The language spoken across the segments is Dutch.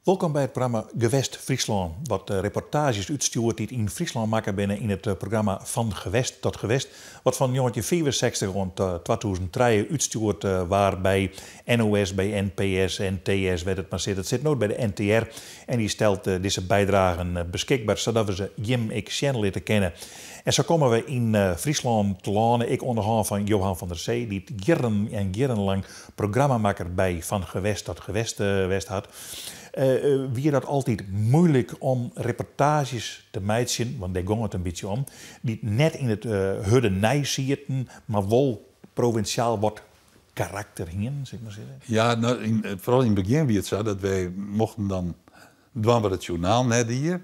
Welkom bij het programma Gewest Friesland, wat reportages uitstuurt die in Friesland maken binnen in het programma Van Gewest tot Gewest, wat van 1964 rond 2003 uitstuurt waar bij NOS, bij NPS en TS werd het maar zit. Het zit nooit bij de NTR en die stelt deze bijdragen beschikbaar zodat we ze Jim ik channel te kennen. En zo komen we in Friesland te landen. Ik onderhand van Johan van der Zee, die het jaren en jarenlang programmamaker bij Van Gewest tot Gewest had. Wie dat altijd moeilijk om reportages te maken, want daar ging het een beetje om, die net in het huddenij zitten, maar wel provinciaal wat karakter hingen, zeg maar zeggen. Ja, nou, vooral in het begin wie het zo dat wij mochten dan doen wat het journaal net hier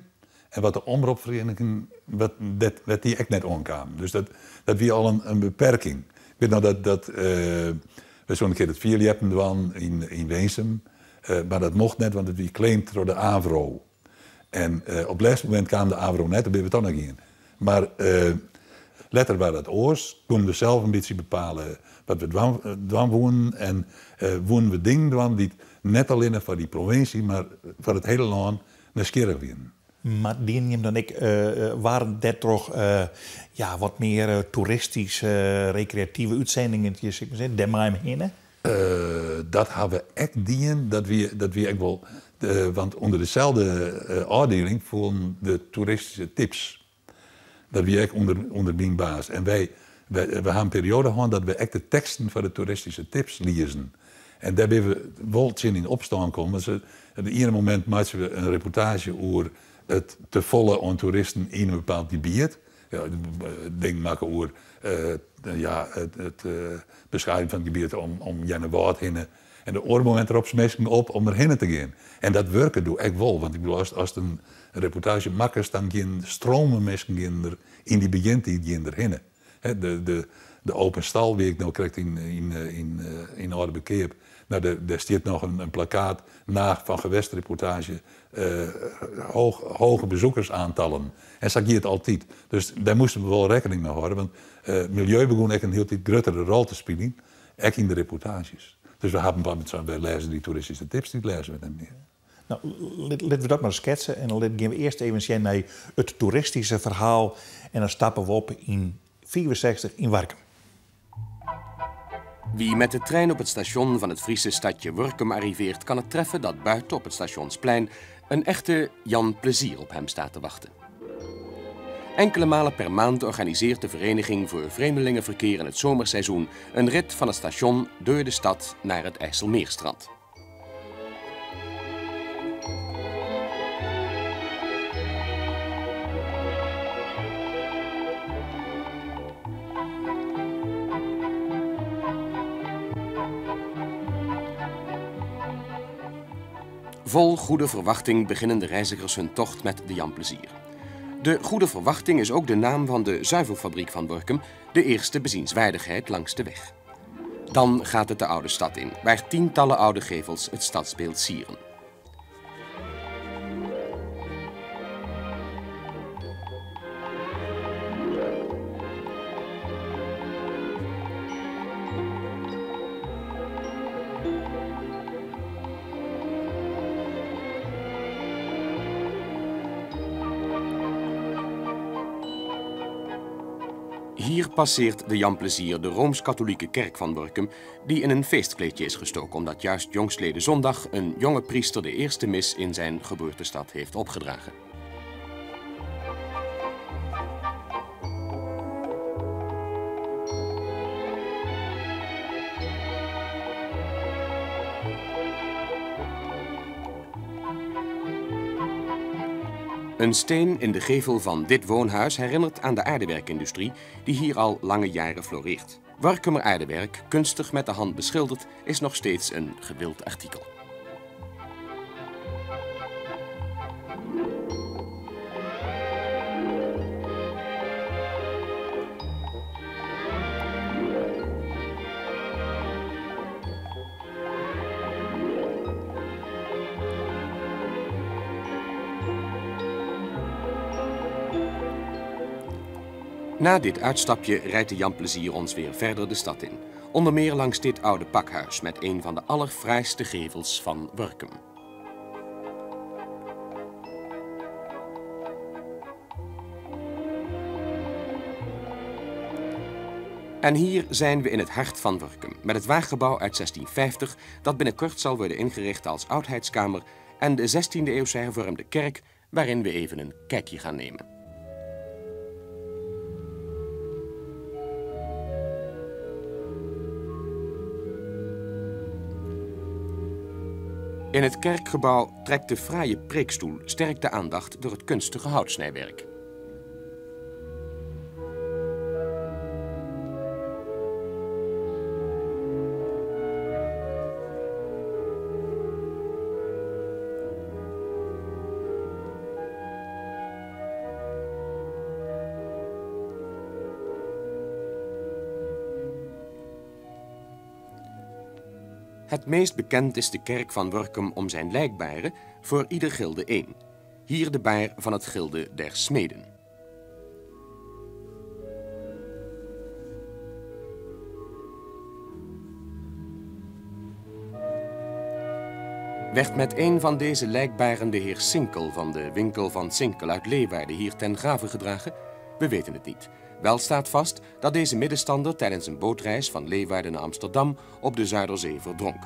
en wat de omroepvereniging, wat die echt net onkwamen. Dus dat was al een beperking. Ik weet nou dat we zo'n keer het vierliep doen in Weesum. Maar dat mocht net, want het was claimed door de AVRO. En op het laatste moment kwam de AVRO net, daar ben we toch nog in. Maar later was dat oors, konden we zelf een beetje bepalen wat we dwan woonden. En woonden we dingen dwan die net alleen voor die provincie, maar voor het hele land nieuwsgierig waren. Maar die neem dan ik, waren dat toch wat meer toeristische, recreatieve uitzendingen, daar maar heen? Dat hebben we echt dien, dat we echt wel, want onder dezelfde afdeling voelen de toeristische tips. Dat we echt onder die baas. En we hebben een periode gehad dat we echt de teksten van de toeristische tips lezen. En daar hebben we wel zin in opstaan komen. Op het ene moment maken we een reportage over het te volle aan toeristen in een bepaald gebied. Ja, dingen maken over het beschrijven van het gebied om Jennewaard heen. En de andere moment erop smeken op om erheen te gaan. En dat werken doe ik wel. Want ik bedoel, als een reportage makkers, dan gaan stromen mensen in die begintijd erheen. De open stal, wie ik nou krijg in Oude Bekeer. Nou, daar staat nog een plakkaat na van gewestreportage. Hoge bezoekersaantallen. En zo gaat het altijd. Dus daar moesten we wel rekening mee houden. Want milieu begon echt een heel grotere rol te spelen. Ook in de reportages. Dus we hebben wij lezen die toeristische tips, die lezen we dan meer. Nou, laten we dat maar schetsen. En dan gaan we eerst even naar het toeristische verhaal. En dan stappen we op in 64 in Warkum. Wie met de trein op het station van het Friese stadje Workum arriveert, kan het treffen dat buiten op het stationsplein een echte Jan Plezier op hem staat te wachten. Enkele malen per maand organiseert de Vereniging voor Vreemdelingenverkeer in het zomerseizoen een rit van het station door de stad naar het IJsselmeerstrand. Vol goede verwachting beginnen de reizigers hun tocht met de Jan Plezier. De Goede Verwachting is ook de naam van de zuivelfabriek van Workum, de eerste bezienswaardigheid langs de weg. Dan gaat het de oude stad in, waar tientallen oude gevels het stadsbeeld sieren. Hier passeert de Jan Plezier de Rooms-Katholieke kerk van Workum, die in een feestkleedje is gestoken omdat juist jongstleden zondag een jonge priester de eerste mis in zijn geboortestad heeft opgedragen. Een steen in de gevel van dit woonhuis herinnert aan de aardewerkindustrie die hier al lange jaren floreert. Workumer aardewerk, kunstig met de hand beschilderd, is nog steeds een gewild artikel. Na dit uitstapje rijdt de Jan Plezier ons weer verder de stad in. Onder meer langs dit oude pakhuis met een van de allerfraaiste gevels van Workum. En hier zijn we in het hart van Workum, met het waaggebouw uit 1650 dat binnenkort zal worden ingericht als oudheidskamer en de 16e-eeuwse hervormde kerk waarin we even een kijkje gaan nemen. In het kerkgebouw trekt de fraaie preekstoel sterk de aandacht door het kunstige houtsnijwerk. Het meest bekend is de kerk van Workum om zijn lijkbaren, voor ieder gilde één. Hier de baar van het gilde der smeden. Werd met een van deze lijkbaren de heer Sinkel van de winkel van Sinkel uit Leeuwarden hier ten grave gedragen? We weten het niet. Wel staat vast dat deze middenstander tijdens een bootreis van Leeuwarden naar Amsterdam op de Zuiderzee verdronk.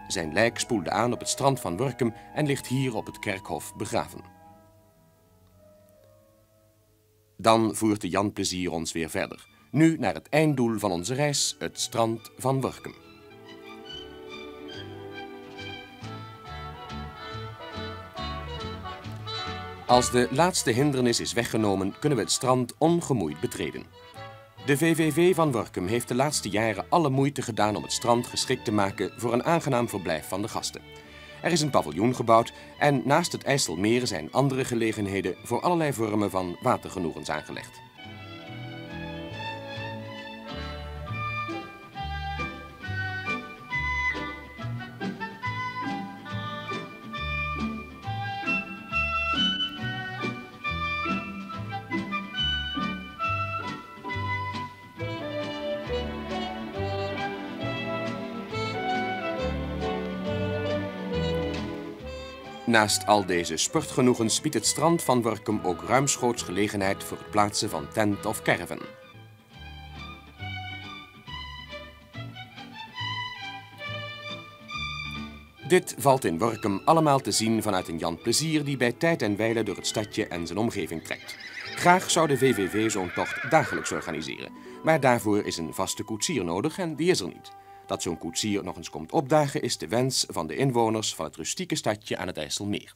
Zijn lijk spoelde aan op het strand van Workum en ligt hier op het kerkhof begraven. Dan voert de Jan Plezier ons weer verder. Nu naar het einddoel van onze reis, het strand van Workum. Als de laatste hindernis is weggenomen, kunnen we het strand ongemoeid betreden. De VVV van Workum heeft de laatste jaren alle moeite gedaan om het strand geschikt te maken voor een aangenaam verblijf van de gasten. Er is een paviljoen gebouwd en naast het IJsselmeer zijn andere gelegenheden voor allerlei vormen van watergenoegens aangelegd. Naast al deze sportgenoegens biedt het strand van Workum ook ruimschoots gelegenheid voor het plaatsen van tent of caravan. Dit valt in Workum allemaal te zien vanuit een Jan Plezier die bij tijd en wijle door het stadje en zijn omgeving trekt. Graag zou de VVV zo'n tocht dagelijks organiseren, maar daarvoor is een vaste koetsier nodig en die is er niet. Dat zo'n koetsier nog eens komt opdagen is de wens van de inwoners van het rustieke stadje aan het IJsselmeer.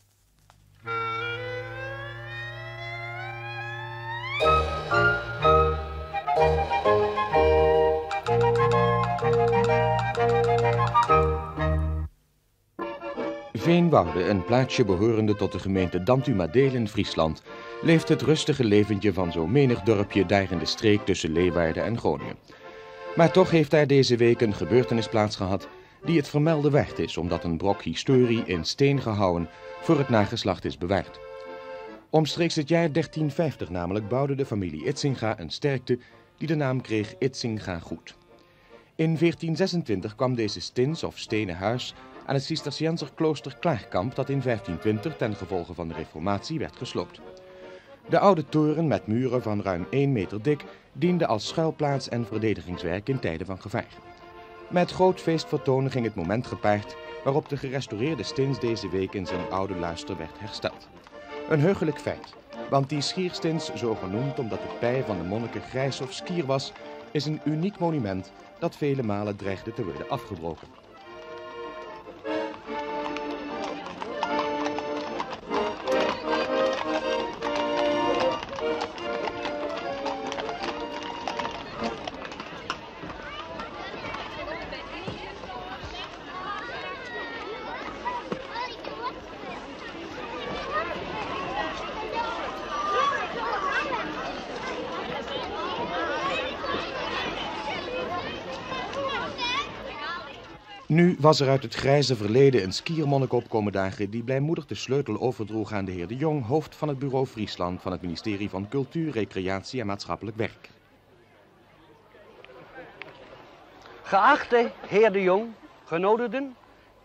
Veenwoude, een plaatsje behorende tot de gemeente Dantumadeel in Friesland, leeft het rustige leventje van zo menig dorpje daar in de streek tussen Leeuwarden en Groningen. Maar toch heeft daar deze week een gebeurtenis plaatsgehad die het vermelden waard is, omdat een brok historie in steen gehouden voor het nageslacht is bewaard. Omstreeks het jaar 1350 namelijk bouwde de familie Itzinga een sterkte die de naam kreeg Itzinga Goed. In 1426 kwam deze stins of stenen huis aan het Cisterciënserklooster Klaarkamp dat in 1520 ten gevolge van de reformatie werd gesloopt. De oude toren met muren van ruim 1 meter dik diende als schuilplaats en verdedigingswerk in tijden van gevaar. Met groot feestvertoon ging het moment gepaard waarop de gerestaureerde stins deze week in zijn oude luister werd hersteld. Een heugelijk feit, want die schierstins, zo genoemd omdat het pij van de monniken grijs of skier was, is een uniek monument dat vele malen dreigde te worden afgebroken. Nu was er uit het grijze verleden een skiermonnik opkomen dagen die blijmoedig de sleutel overdroeg aan de heer De Jong, hoofd van het bureau Friesland van het ministerie van Cultuur, Recreatie en Maatschappelijk Werk. Geachte heer De Jong, genodigden,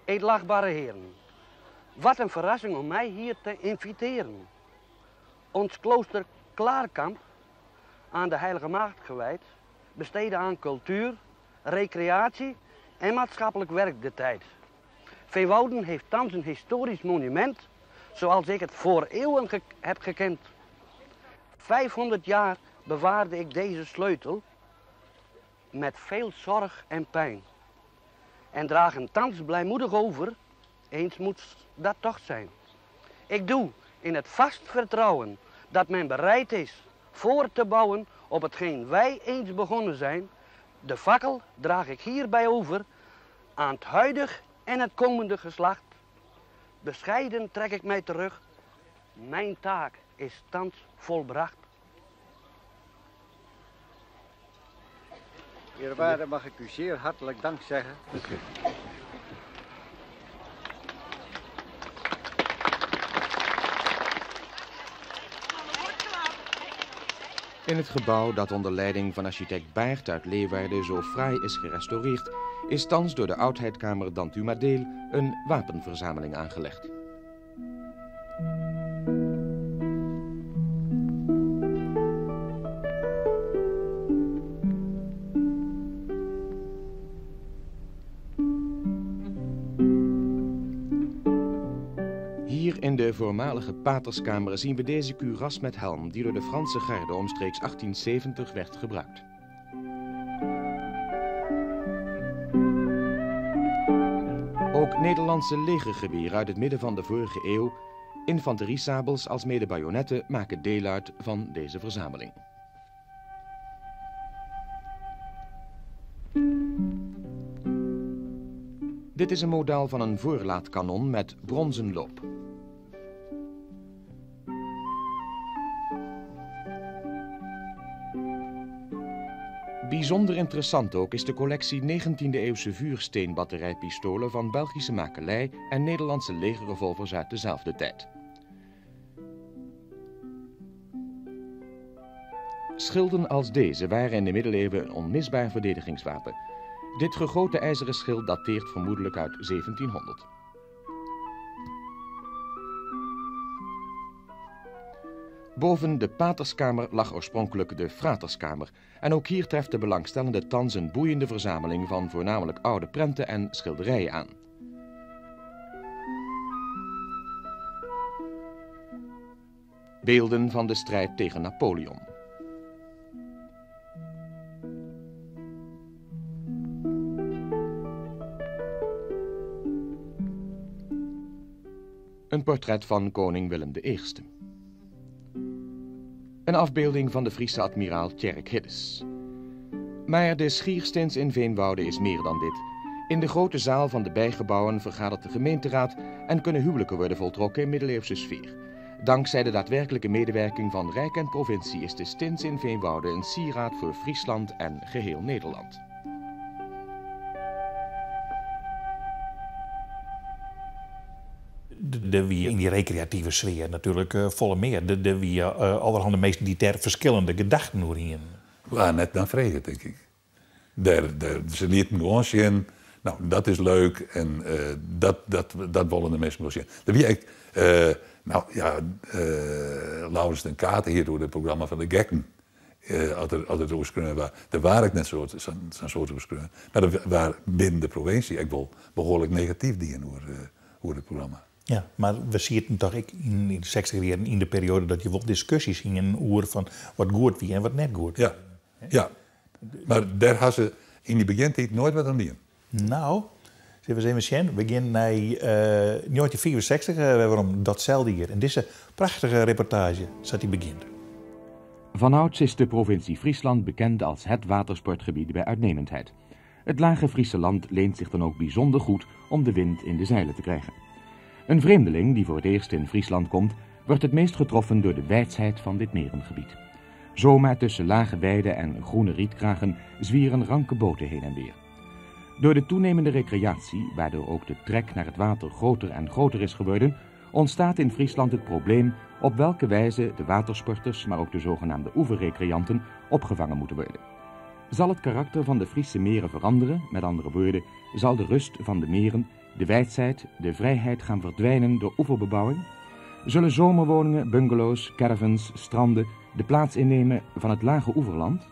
edelachtbare heren. Wat een verrassing om mij hier te inviteren. Ons klooster Klaarkamp, aan de Heilige Maagd gewijd, besteden aan cultuur, recreatie en maatschappelijk werk de tijd. Veenwouden heeft thans een historisch monument, zoals ik het voor eeuwen heb gekend. 500 jaar bewaarde ik deze sleutel met veel zorg en pijn. En draag hem thans blijmoedig over, eens moet dat toch zijn. Ik doe in het vast vertrouwen dat men bereid is voor te bouwen op hetgeen wij eens begonnen zijn. De fakkel draag ik hierbij over aan het huidig en het komende geslacht. Bescheiden trek ik mij terug. Mijn taak is thans volbracht. Eerwaarde, mag ik u zeer hartelijk dank zeggen. In het gebouw dat onder leiding van architect Baert uit Leeuwarden zo fraai is gerestaureerd, is thans door de Oudheidkamer d'Antumadeel een wapenverzameling aangelegd. Hier in de voormalige paterskamer zien we deze kuras met helm die door de Franse garde omstreeks 1870 werd gebruikt. Ook Nederlandse legergeweren uit het midden van de vorige eeuw, infanteriesabels alsmede bajonetten maken deel uit van deze verzameling. Dit is een model van een voorlaatkanon met bronzen loop. Bijzonder interessant ook is de collectie 19e-eeuwse vuursteenbatterijpistolen van Belgische makelij en Nederlandse legerrevolvers uit dezelfde tijd. Schilden als deze waren in de middeleeuwen een onmisbaar verdedigingswapen. Dit gegoten ijzeren schild dateert vermoedelijk uit 1700. Boven de paterskamer lag oorspronkelijk de fraterskamer en ook hier treft de belangstellende thans een boeiende verzameling van voornamelijk oude prenten en schilderijen aan. Beelden van de strijd tegen Napoleon. Een portret van koning Willem I. Een afbeelding van de Friese admiraal Tjerk Hiddes. Maar de Schiersteens in Veenwouden is meer dan dit. In de grote zaal van de bijgebouwen vergadert de gemeenteraad en kunnen huwelijken worden voltrokken in middeleeuwse sfeer. Dankzij de daadwerkelijke medewerking van Rijk en provincie is de Stins in Veenwouden een sieraad voor Friesland en geheel Nederland. De wie in die recreatieve sfeer natuurlijk volle meer. De wie allerhande mensen die ter verschillende gedachten horen. Waar net dan vregen, denk ik. Ze lieten gewoon zien, nou, dat is leuk en dat willen de mensen wel zien. Dat wie ik, Laurens ten Katen hier door het programma van de Gekken. Als het oorsprong was, daar waren ik net zo'n soort oorsprong. Maar dat waren binnen de provincie ik wel behoorlijk negatief die over het programma. Ja, maar we zien het toch in de 60 jaren in de periode dat je wel discussies hingen over van wat goed wie en wat net goed. Ja. Maar daar hadden ze in die begintijd nooit wat aan doen. Nou, zullen we eens even we beginnen naar 1964, waarom datzelfde hier. En deze prachtige reportage zat die begint. Vanouds is de provincie Friesland bekend als het watersportgebied bij uitnemendheid. Het lage Friese land leent zich dan ook bijzonder goed om de wind in de zeilen te krijgen. Een vreemdeling die voor het eerst in Friesland komt, wordt het meest getroffen door de weidsheid van dit merengebied. Zomaar tussen lage weiden en groene rietkragen zwieren ranke boten heen en weer. Door de toenemende recreatie, waardoor ook de trek naar het water groter en groter is geworden, ontstaat in Friesland het probleem op welke wijze de watersporters, maar ook de zogenaamde oeverrecreanten, opgevangen moeten worden. Zal het karakter van de Friese meren veranderen, met andere woorden, zal de rust van de meren, de weidsheid, de vrijheid gaan verdwijnen door oeverbebouwing? Zullen zomerwoningen, bungalows, caravans, stranden de plaats innemen van het lage oeverland?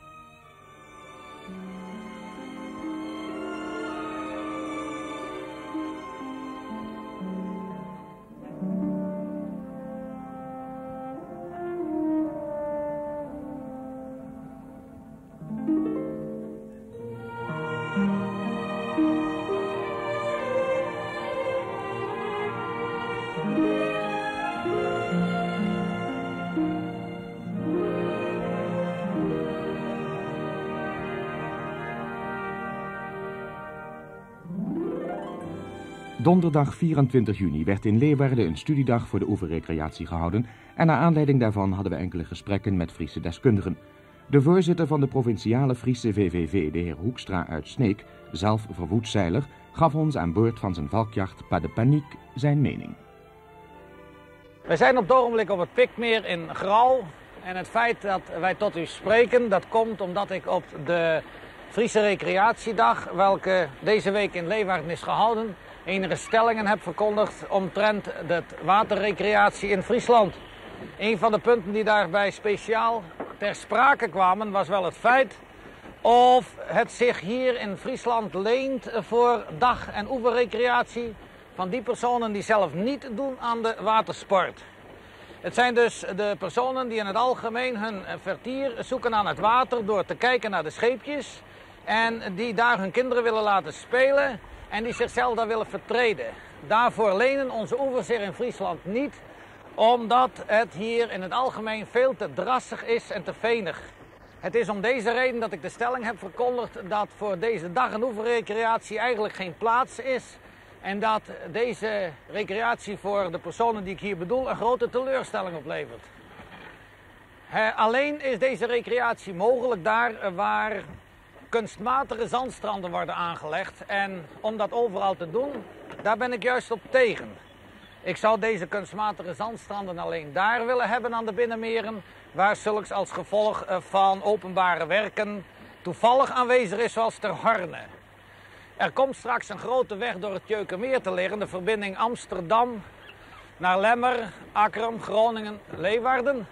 Donderdag 24 juni werd in Leeuwarden een studiedag voor de oeverrecreatie gehouden en naar aanleiding daarvan hadden we enkele gesprekken met Friese deskundigen. De voorzitter van de provinciale Friese VVV, de heer Hoekstra uit Sneek, zelf verwoed zeiler, gaf ons aan boord van zijn valkjacht Pas de Paniek zijn mening. We zijn op het ogenblik op het Pikmeer in Grauw. En het feit dat wij tot u spreken, dat komt omdat ik op de Friese Recreatiedag, welke deze week in Leeuwarden is gehouden, enige stellingen heb verkondigd omtrent de waterrecreatie in Friesland. Een van de punten die daarbij speciaal ter sprake kwamen was wel het feit of het zich hier in Friesland leent voor dag- en oeverrecreatie van die personen die zelf niet doen aan de watersport. Het zijn dus de personen die in het algemeen hun vertier zoeken aan het water door te kijken naar de scheepjes en die daar hun kinderen willen laten spelen en die zichzelf daar willen vertreden. Daarvoor lenen onze oevers zich in Friesland niet, omdat het hier in het algemeen veel te drassig is en te venig. Het is om deze reden dat ik de stelling heb verkondigd dat voor deze dag- en oeverrecreatie eigenlijk geen plaats is. En dat deze recreatie voor de personen die ik hier bedoel een grote teleurstelling oplevert. Alleen is deze recreatie mogelijk daar waar kunstmatige zandstranden worden aangelegd. En om dat overal te doen, daar ben ik juist op tegen. Ik zou deze kunstmatige zandstranden alleen daar willen hebben aan de binnenmeren, waar zulks als gevolg van openbare werken toevallig aanwezig is, zoals ter Harne. Er komt straks een grote weg door het Tjeukermeer te liggen, de verbinding Amsterdam naar Lemmer, Akkerum, Groningen, Leeuwarden.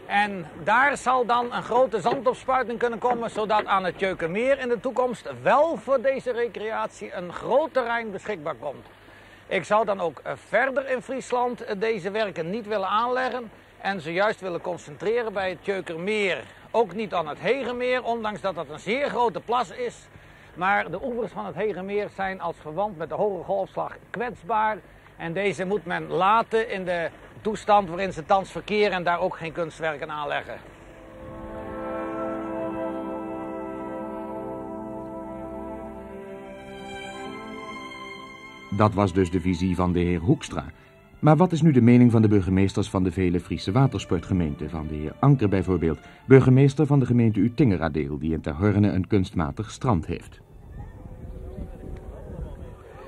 En daar zal dan een grote zandopspuiting kunnen komen, zodat aan het Tjeukermeer in de toekomst wel voor deze recreatie een groot terrein beschikbaar komt. Ik zou dan ook verder in Friesland deze werken niet willen aanleggen en ze juist willen concentreren bij het Tjeukermeer. Ook niet aan het Hegemeer, ondanks dat dat een zeer grote plas is. Maar de oevers van het Hegemeer zijn als verwant met de hoge golfslag kwetsbaar. En deze moet men laten in de toestand waarin ze thans verkeren en daar ook geen kunstwerken aanleggen. Dat was dus de visie van de heer Hoekstra. Maar wat is nu de mening van de burgemeesters van de vele Friese watersportgemeenten, van de heer Anker bijvoorbeeld, burgemeester van de gemeente Utingeradeel, die in Ter Horne een kunstmatig strand heeft?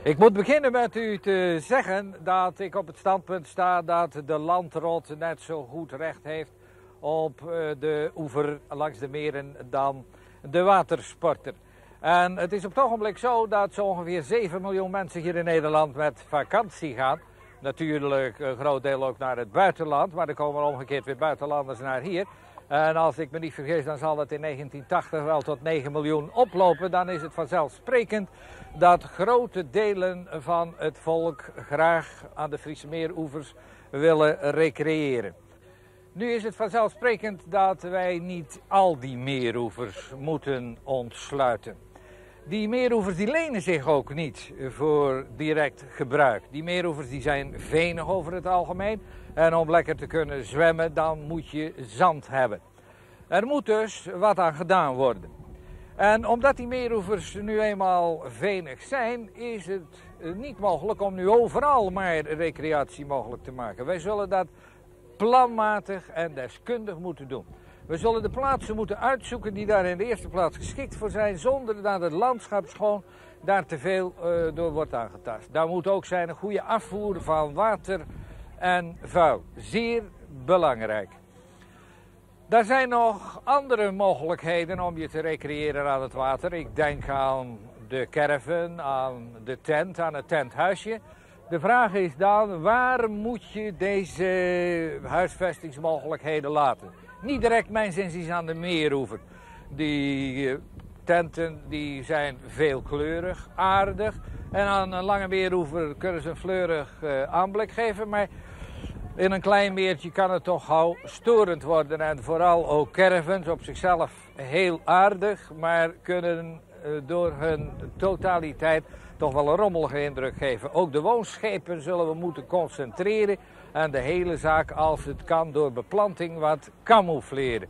Ik moet beginnen met u te zeggen dat ik op het standpunt sta dat de landrot net zo goed recht heeft op de oever langs de meren dan de watersporter. En het is op het ogenblik zo dat zo ongeveer 7 miljoen mensen hier in Nederland met vakantie gaan. Natuurlijk een groot deel ook naar het buitenland, maar er komen omgekeerd weer buitenlanders naar hier. En als ik me niet vergis, dan zal het in 1980 wel tot 9 miljoen oplopen. Dan is het vanzelfsprekend dat grote delen van het volk graag aan de Friese meeroevers willen recreëren. Nu is het vanzelfsprekend dat wij niet al die meeroevers moeten ontsluiten. Die meeroevers die lenen zich ook niet voor direct gebruik. Die meeroevers die zijn venig over het algemeen. En om lekker te kunnen zwemmen, dan moet je zand hebben. Er moet dus wat aan gedaan worden. En omdat die meeroevers nu eenmaal venig zijn, is het niet mogelijk om nu overal maar recreatie mogelijk te maken. Wij zullen dat planmatig en deskundig moeten doen. We zullen de plaatsen moeten uitzoeken die daar in de eerste plaats geschikt voor zijn, zonder dat het landschap schoon daar te veel door wordt aangetast. Daar moet ook zijn een goede afvoer van water en vuil. Zeer belangrijk. Er zijn nog andere mogelijkheden om je te recreëren aan het water. Ik denk aan de caravan, aan de tent, aan het tenthuisje. De vraag is dan, waar moet je deze huisvestingsmogelijkheden laten? Niet direct mijn zinziens aan de meeroever. Die tenten die zijn veelkleurig, aardig. En aan een lange meeroever kunnen ze een fleurig aanblik geven. Maar in een klein meertje kan het toch gauw storend worden. En vooral ook caravans op zichzelf heel aardig, maar kunnen door hun totaliteit toch wel een rommelige indruk geven. Ook de woonschepen zullen we moeten concentreren en de hele zaak, als het kan, door beplanting wat camoufleren.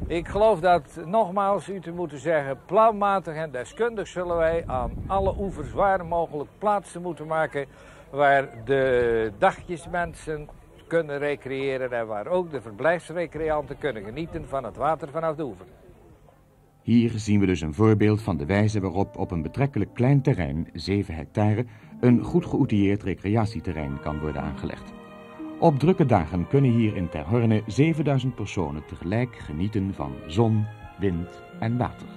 Ik geloof dat, nogmaals, u te moeten zeggen, planmatig en deskundig zullen wij aan alle oevers waar mogelijk plaatsen moeten maken waar de dagjesmensen kunnen recreëren en waar ook de verblijfsrecreanten kunnen genieten van het water vanaf de oever. Hier zien we dus een voorbeeld van de wijze waarop op een betrekkelijk klein terrein, 7 hectare, een goed geoutilleerd recreatieterrein kan worden aangelegd. Op drukke dagen kunnen hier in Ter Horne 7000 personen tegelijk genieten van zon, wind en water.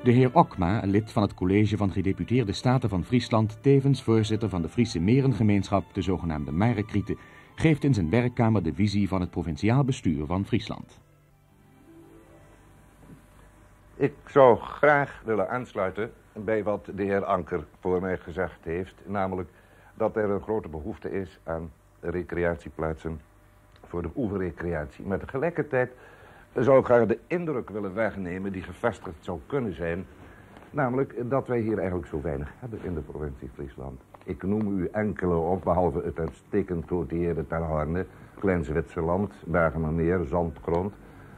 De heer Okma, lid van het college van gedeputeerde staten van Friesland, tevens voorzitter van de Friese Merengemeenschap, de zogenaamde Marekrieten, geeft in zijn werkkamer de visie van het provinciaal bestuur van Friesland. Ik zou graag willen aansluiten bij wat de heer Anker voor mij gezegd heeft, namelijk dat er een grote behoefte is aan recreatieplaatsen voor de oeverrecreatie. Maar tegelijkertijd zou ik graag de indruk willen wegnemen die gevestigd zou kunnen zijn, namelijk dat wij hier eigenlijk zo weinig hebben in de provincie Friesland. Ik noem u enkele op, behalve het uitstekend geoutilleerde Ter Horne, Klein Zwitserland, Bergenmermeer, Zandgrond,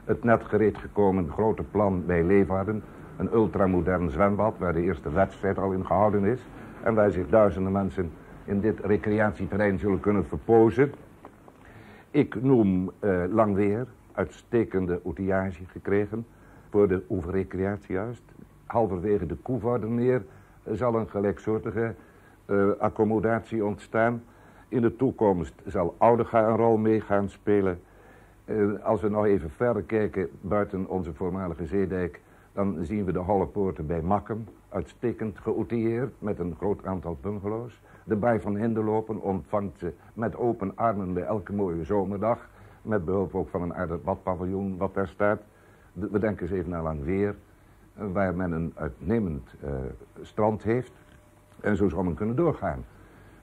het net gereed gekomen grote plan bij Leeuwarden, een ultramodern zwembad waar de eerste wedstrijd al in gehouden is en waar zich duizenden mensen in dit recreatieterrein zullen kunnen verpozen. Ik noem Langweer, uitstekende outillage gekregen voor de oeverrecreatie juist. Halverwege de Koevoordermeer zal een gelijksoortige accommodatie ontstaan. In de toekomst zal Oudega een rol mee gaan spelen. Als we nog even verder kijken buiten onze voormalige zeedijk, dan zien we de Holle Poorten bij Makkum, uitstekend geoutilleerd met een groot aantal bungalows. De Baai van Hinderlopen ontvangt ze met open armen bij elke mooie zomerdag, met behulp ook van een aardig badpaviljoen wat daar staat. We denken eens even naar Langweer, waar men een uitnemend strand heeft. En zo zou men kunnen doorgaan.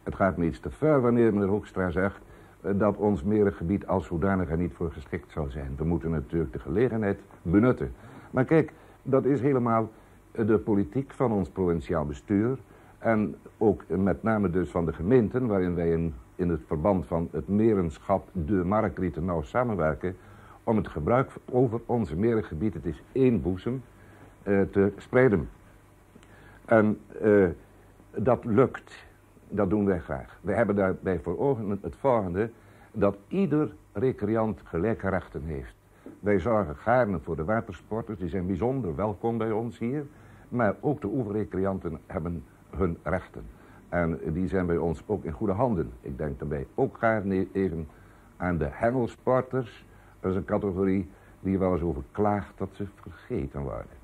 Het gaat me iets te ver wanneer meneer Hoekstra zegt dat ons merengebied als zodanig er niet voor geschikt zal zijn. We moeten natuurlijk de gelegenheid benutten. Maar kijk, dat is helemaal de politiek van ons provinciaal bestuur. En ook met name dus van de gemeenten, waarin wij in het verband van het merenschap de Marekrieten nauw samenwerken, om het gebruik over onze merengebied, het is één boezem, te spreiden. En dat lukt. Dat doen wij graag. Wij hebben daarbij voor ogen het volgende, dat ieder recreant gelijke rechten heeft. Wij zorgen gaarne voor de watersporters, die zijn bijzonder welkom bij ons hier. Maar ook de oeverrecreanten hebben hun rechten. En die zijn bij ons ook in goede handen. Ik denk daarbij ook gaarne even aan de hengelsporters. Dat is een categorie die wel eens over klaagt dat ze vergeten worden.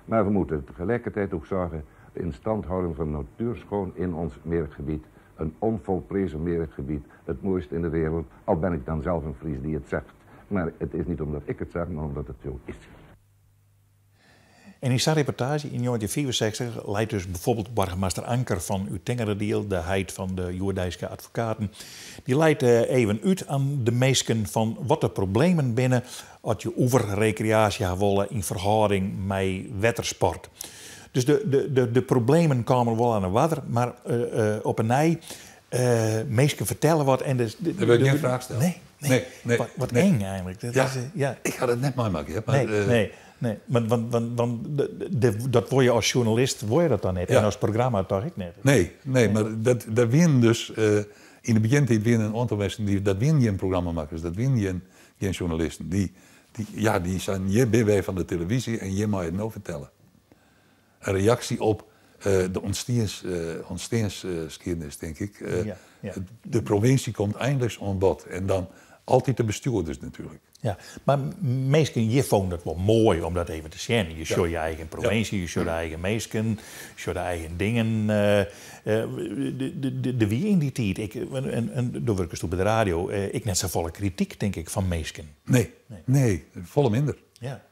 Maar we moeten tegelijkertijd ook zorgen de instandhouding van natuurschoon in ons merengebied. Een onvolprezen merengebied, het mooiste in de wereld. Al ben ik dan zelf een Fries die het zegt. Maar het is niet omdat ik het zeg, maar omdat het zo is. En in zijn reportage in 1964 leidt dus bijvoorbeeld burgemeester Anker van Uttengeredeel, de heid van de Joerdijkse advocaten, die leidt even uit aan de meesken van wat de problemen binnen als je oeverrecreatie willen in verhouding met watersport. Dus de problemen komen wel aan de water, maar op een nij meesken vertellen wat en dat wil ik geen vraag stellen. Nee. Wat eng eigenlijk. Dat ja, is, ja. Ik ga het net maar maken. Nee, want dat word je als journalist, word je dat dan net. Ja. En als programma toch ik net. Nee, maar dat winnen dus, in de begintijd winnen een aantal mensen, dat winnen geen programmamakers, dat winnen geen journalisten. Die zijn je bij van de televisie en je mag het nou vertellen. Een reactie op de ontstaansgeschiedenis, denk ik. De provincie komt eindelijk aan bod en dan altijd de bestuurders natuurlijk. Ja, maar meesken, je vond het wel mooi om dat even te zien. Je show je eigen provincie, je show de eigen meesken, je show de eigen dingen. De wie in die tijd, en door werkers toe bij de radio, ik net zo volle kritiek, denk ik, van meesken. Nee, volle minder. Ja.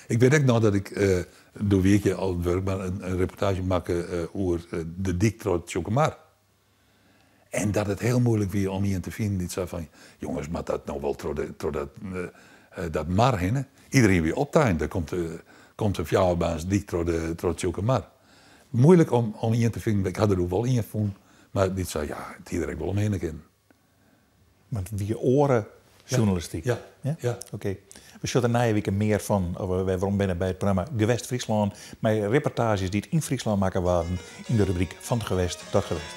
Ik weet ook nog dat ik door weekje al werk, maar een reportage maken over de dik tot Chocomar. En dat het heel moeilijk was om iemand te vinden die zei van... jongens, maar dat nou wel door dat mar heen. Iedereen weer optuin. Dan komt een fjouwerbaas dik door het zulke mar. Moeilijk om iemand te vinden. Ik had er ook wel in gevonden. Maar die zei, ja, het iedereen wel omheen kunnen. Maar wie oren journalistiek? Ja. Oké. We zullen er na week meer van, waarom binnen bij het programma Gewest Friesland, met reportages die het in Friesland maken waren in de rubriek Van Gewest tot Gewest.